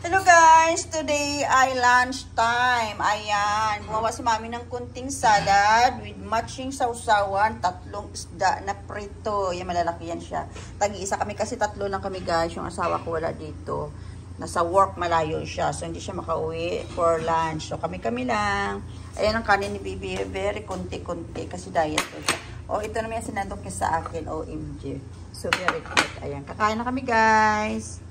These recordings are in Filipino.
Hello guys! Today ay lunch time. Ayan. Gumawa si mami ng kunting salad with matching sausawan. 3 isda na prito. Yan, malalaki yan siya. Tag-iisa kami kasi 3 lang kami guys. Yung asawa ko wala dito. Nasa work, malayo siya. So hindi siya makauwi for lunch. So kami-kami lang. Ayan ang kanin ni Bibi. Very kunti-kunti kasi diet ko siya. Oh, ito naman yung sinandok niya sa akin. OMG. So very good. Ayan. Kakain na kami guys.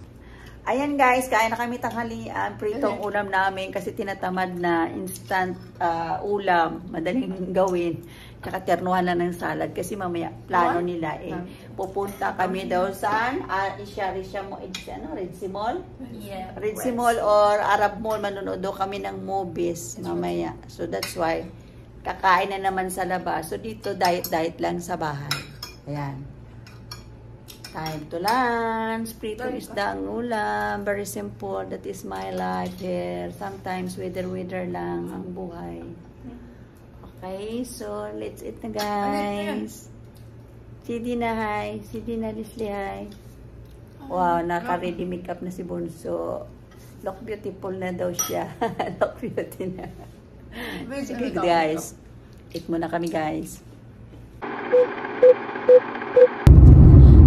Ayan guys, kain na kami tanghalian. Pritong ulam namin kasi tinatamad na instant ulam. Madaling gawin. Tsaka ternuhan na ng salad kasi mamaya plano nila pupunta kami daw saan? Red Mall? Yeah. Red Mall or Arab Mall. Manonood daw kami ng movies mamaya. So that's why kakain na naman sa labas. So dito diet lang sa bahay. Ayan. Time to lunch. Prito isda ang ulam. Very simple. That is my life here. Sometimes wither lang ang buhay. Okay, so let's eat na guys. CD na hi. CD na Leslie hi. Wow, naka-ready makeup na si Bunso. Look beautiful na daw siya. Look beauty na. Sige guys. Eat muna kami guys.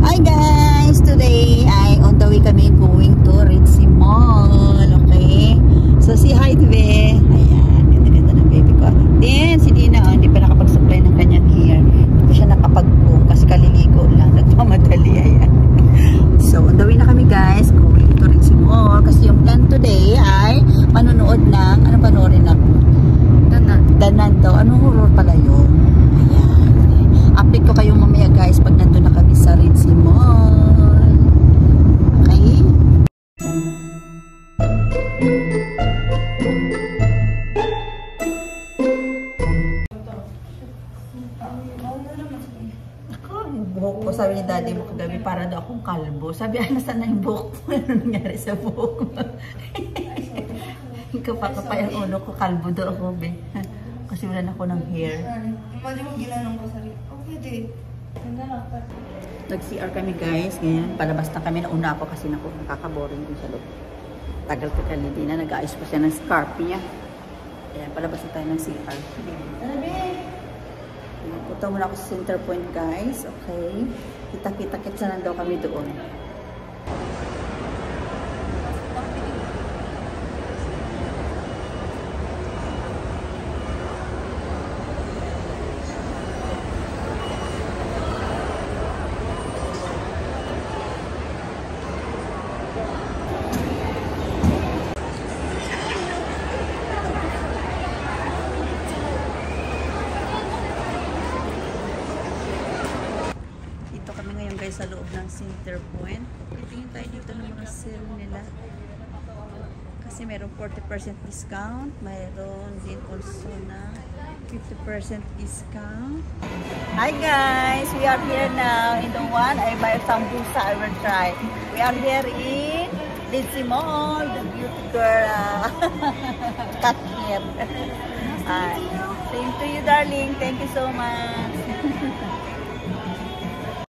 Hi guys! Today ay on the way kami going to Red Mall. Okay? So si hi Dve. Ayan. Ganda-ganda ng baby ko. Then si Dina, hindi pa nakapag-supply ng kanyang hair. Hindi siya nakapag-comb kasi kaliligo lang. Nagpamadali. Ayan. So on the way na kami guys. Going to Red Mall. Kasi yung plan today ay manonood ng, ano panoorin ako? Danan daw. Anong horror pala yun? Ayan. Update ko kayo mamaya guys pag nandun na kami sa Red Mall. Okay? Ako, yung buhok ko. Sabi ni daddy mo kagabi para daw akong kalbo. Sabi, nasaan na yung buhok mo? Ano nangyari sa buhok mo? Kapag yung ulo ko, kalbo daw ako, be. Kasi wala na ako ng hair. Mali mo ginanong ko sarili. Okay, Nag-CR kami guys. Ngayon, palabas na kami. Nauna ako kasi nakakaboring din sa loob. Tagal ko kaya hindi na. Nag-aayos ko siya ng scarf niya. Ayan, palabas na tayo ng CR. Punta muna ako sa center point guys. Okay. Kita-kita-kitsa na daw kami doon. Sa loob ng center point. Tingin tayo dito ng mga sale nila. Kasi mayroong 40% discount. Mayroon din also na 50% discount. Hi guys! We are here now in the one. I buy sambusa. I will try. We are here in Red Mall. The beauty girl. Cut here. Thank you, darling. Thank you so much.